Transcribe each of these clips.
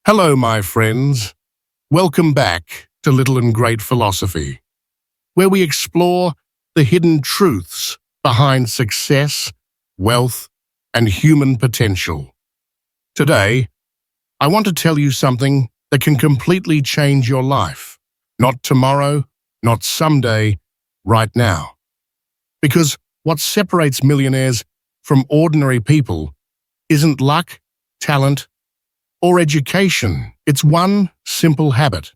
Hello, my friends. Welcome back to Little and Great Philosophy, where we explore the hidden truths behind success, wealth, and human potential. Today, I want to tell you something that can completely change your life. Not tomorrow, not someday, right now. Because what separates millionaires from ordinary people isn't luck, talent, or education. It's one simple habit.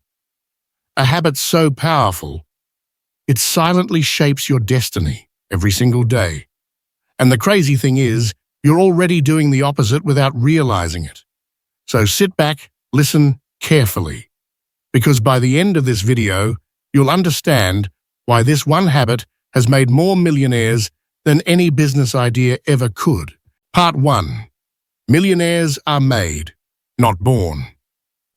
A habit so powerful, it silently shapes your destiny every single day. And the crazy thing is, you're already doing the opposite without realizing it. So sit back, listen carefully, because by the end of this video, you'll understand why this one habit has made more millionaires than any business idea ever could. Part 1. Millionaires are made, not born.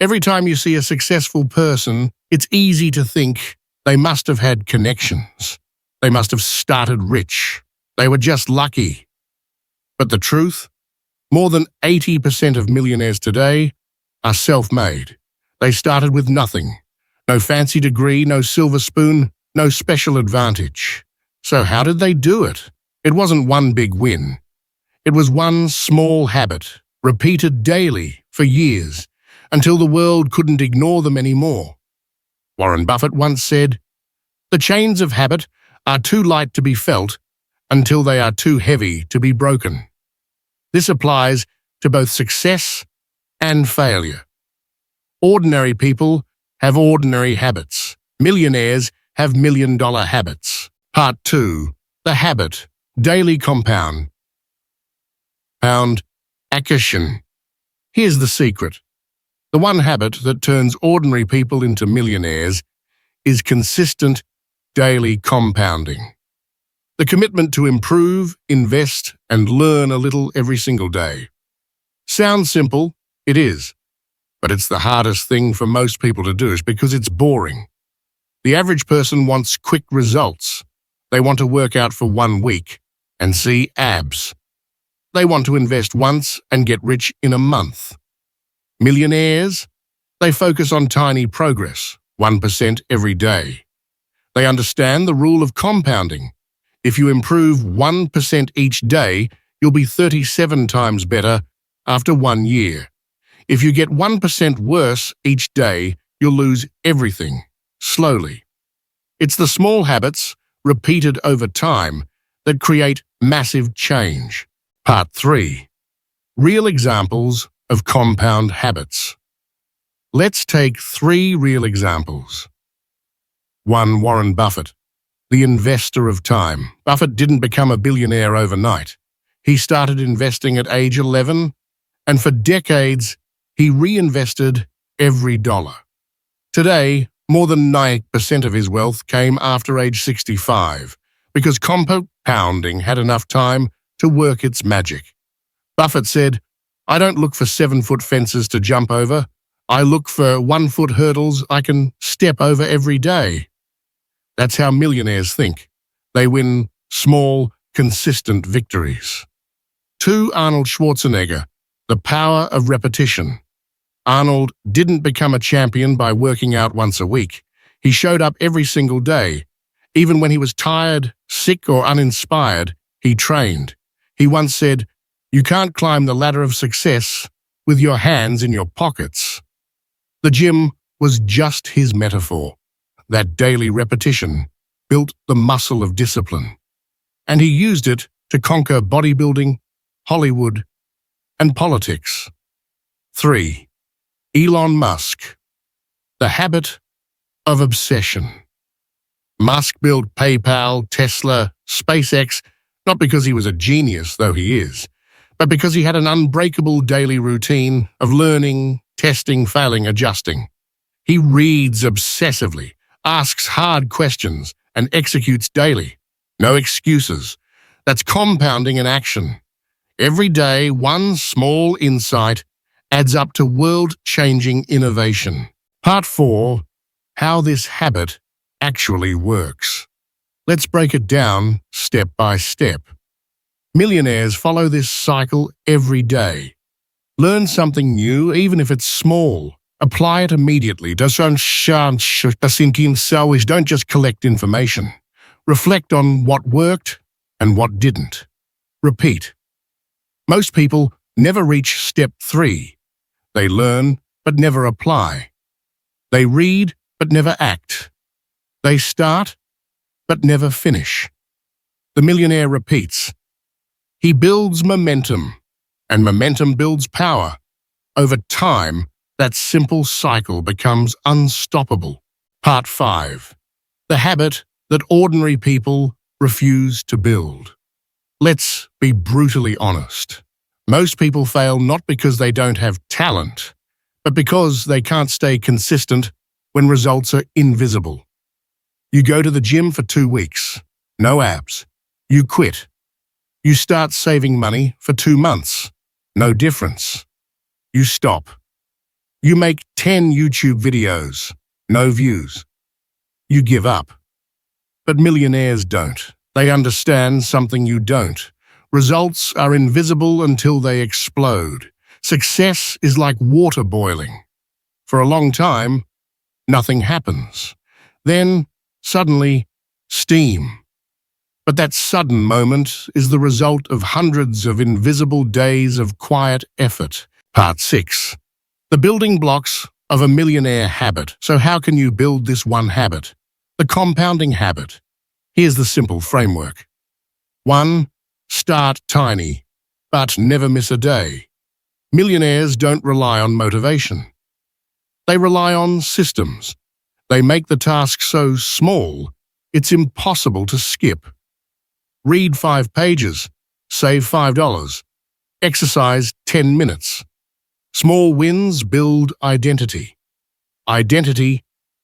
Every time you see a successful person, it's easy to think they must have had connections. They must have started rich. They were just lucky. But the truth? More than 80% of millionaires today are self-made. They started with nothing. No fancy degree, no silver spoon, no special advantage. So how did they do it? It wasn't one big win. It was one small habit, repeated daily for years, until the world couldn't ignore them anymore. Warren Buffett once said, "The chains of habit are too light to be felt until they are too heavy to be broken." This applies to both success and failure. Ordinary people have ordinary habits. Millionaires have million-dollar habits. Part 2. The habit. Daily compound. Action. Here's the secret. The one habit that turns ordinary people into millionaires is consistent daily compounding. The commitment to improve, invest, and learn a little every single day. Sounds simple, it is, but it's the hardest thing for most people to do because it's boring. The average person wants quick results. They want to work out for 1 week and see abs. They want to invest once and get rich in a month. Millionaires, they focus on tiny progress, 1% every day. They understand the rule of compounding. If you improve 1% each day, you'll be 37 times better after 1 year. If you get 1% worse each day, you'll lose everything, slowly. It's the small habits, repeated over time, that create massive change. Part 3. Real examples of compound habits. Let's take 3 real examples. 1. Warren Buffett, the investor of time. Buffett didn't become a billionaire overnight. He started investing at age 11, and for decades, he reinvested every dollar. Today, more than 90% of his wealth came after age 65, because compounding had enough time to work its magic. Buffett said, "I don't look for 7-foot fences to jump over. I look for 1-foot hurdles I can step over every day." That's how millionaires think. They win small, consistent victories. 2. Arnold Schwarzenegger, the power of repetition. Arnold didn't become a champion by working out once a week. He showed up every single day. Even when he was tired, sick, or uninspired, he trained. He once said, "You can't climb the ladder of success with your hands in your pockets." The gym was just his metaphor. That daily repetition built the muscle of discipline, and he used it to conquer bodybuilding, Hollywood, and politics. 3. Elon Musk, the habit of obsession. Musk built PayPal, Tesla, SpaceX, not because he was a genius, though he is, but because he had an unbreakable daily routine of learning, testing, failing, adjusting. He reads obsessively, asks hard questions, and executes daily. No excuses. That's compounding in action. Every day, one small insight adds up to world-changing innovation. Part 4. How this habit actually works. Let's break it down step by step. Millionaires follow this cycle every day. Learn something new, even if it's small. Apply it immediately. Don't just collect information. Reflect on what worked and what didn't. Repeat. Most people never reach step 3. They learn but never apply. They read but never act. They start but never finish. The millionaire repeats. He builds momentum, and momentum builds power. Over time, that simple cycle becomes unstoppable. Part 5. The habit that ordinary people refuse to build. Let's be brutally honest. Most people fail not because they don't have talent, but because they can't stay consistent when results are invisible. You go to the gym for 2 weeks, no abs. You quit. You start saving money for 2 months, no difference. You stop. You make 10 YouTube videos, no views. You give up. But millionaires don't. They understand something you don't. Results are invisible until they explode. Success is like water boiling. For a long time, nothing happens. Then, suddenly, steam. But that sudden moment is the result of hundreds of invisible days of quiet effort. Part 6. The building blocks of a millionaire habit. So how can you build this one habit? The compounding habit. Here's the simple framework. 1. Start tiny, but never miss a day. Millionaires don't rely on motivation. They rely on systems. They make the task so small, it's impossible to skip. Read 5 pages, save $5, exercise 10 minutes. Small wins build identity. Identity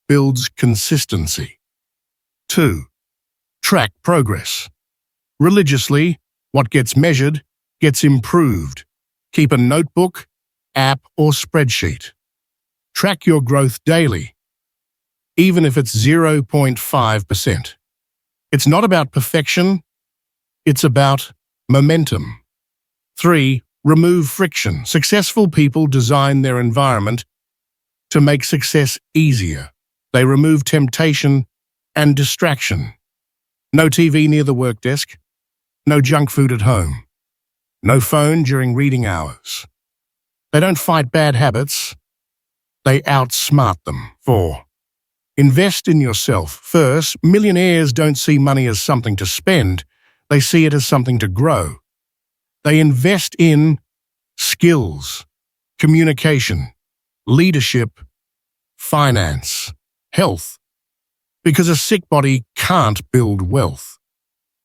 builds consistency. 2. Track progress. Religiously, what gets measured gets improved. Keep a notebook, app, or spreadsheet. Track your growth daily, even if it's 0.5%. It's not about perfection, it's about momentum. 3. Remove friction. Successful people design their environment to make success easier. They remove temptation and distraction. No TV near the work desk. No junk food at home. No phone during reading hours. They don't fight bad habits. They outsmart them. 4. Invest in yourself. First, millionaires don't see money as something to spend. They see it as something to grow. They invest in skills, communication, leadership, finance, health, because a sick body can't build wealth.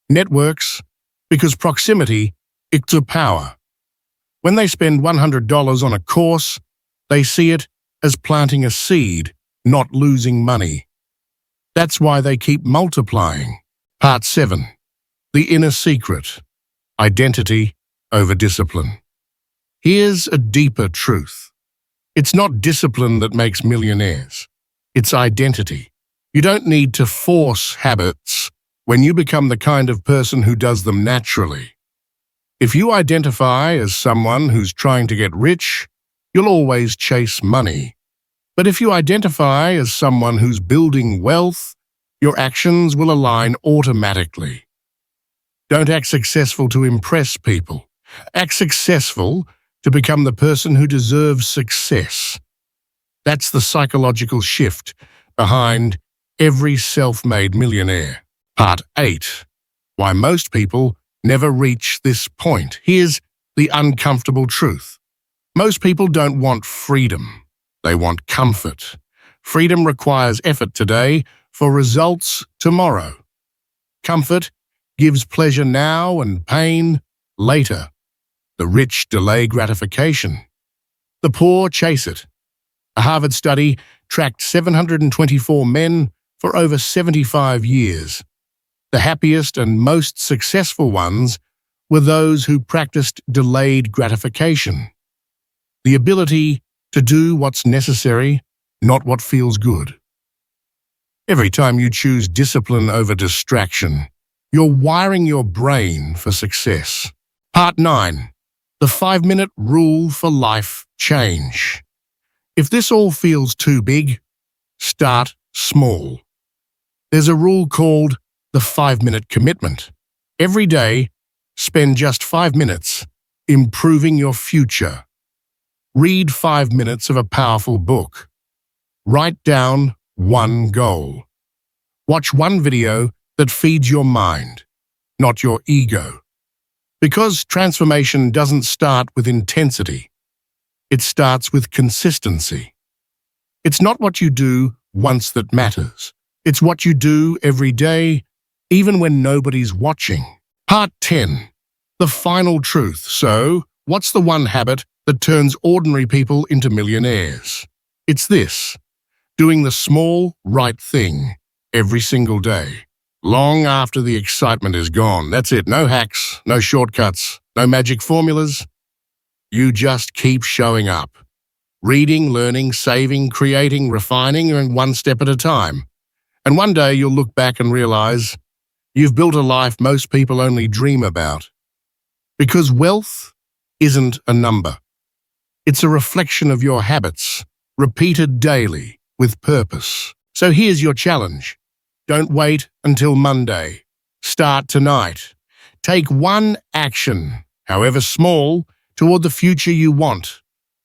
Networks, because proximity equals power. When they spend $100 on a course, they see it as planting a seed, not losing money. That's why they keep multiplying. Part 7. The inner secret. Identity over discipline. Here's a deeper truth. It's not discipline that makes millionaires. It's identity. You don't need to force habits when you become the kind of person who does them naturally. If you identify as someone who's trying to get rich, you'll always chase money. But if you identify as someone who's building wealth, your actions will align automatically. Don't act successful to impress people. Act successful to become the person who deserves success. That's the psychological shift behind every self-made millionaire. Part 8. Why most people never reach this point. Here's the uncomfortable truth. Most people don't want freedom. They want comfort. Freedom requires effort today for results tomorrow. Comfort gives pleasure now and pain later. The rich delay gratification. The poor chase it. A Harvard study tracked 724 men for over 75 years. The happiest and most successful ones were those who practiced delayed gratification. The ability to do what's necessary, not what feels good. Every time you choose discipline over distraction, you're wiring your brain for success. Part 9. The 5-minute rule for life change. If this all feels too big, start small. There's a rule called the 5-minute commitment. Every day, spend just 5 minutes improving your future. Read 5 minutes of a powerful book. Write down one goal. Watch one video that feeds your mind, not your ego. Because transformation doesn't start with intensity. It starts with consistency. It's not what you do once that matters. It's what you do every day, even when nobody's watching. Part 10. The final truth. So, what's the one habit that turns ordinary people into millionaires? It's this: doing the small, right thing every single day. Long after the excitement is gone. That's it. No hacks, no shortcuts, no magic formulas. You just keep showing up. Reading, learning, saving, creating, refining, and one step at a time. And one day you'll look back and realize you've built a life most people only dream about. Because wealth isn't a number. It's a reflection of your habits, repeated daily with purpose. So here's your challenge. Don't wait until Monday. Start tonight. Take one action, however small, toward the future you want.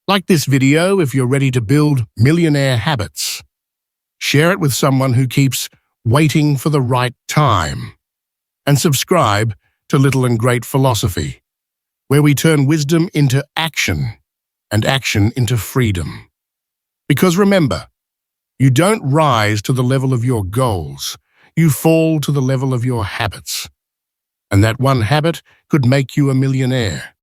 Like this video if you're ready to build millionaire habits. Share it with someone who keeps waiting for the right time. And subscribe to Little and Great Philosophy, where we turn wisdom into action and action into freedom. Because remember, you don't rise to the level of your goals. You fall to the level of your habits. And that one habit could make you a millionaire.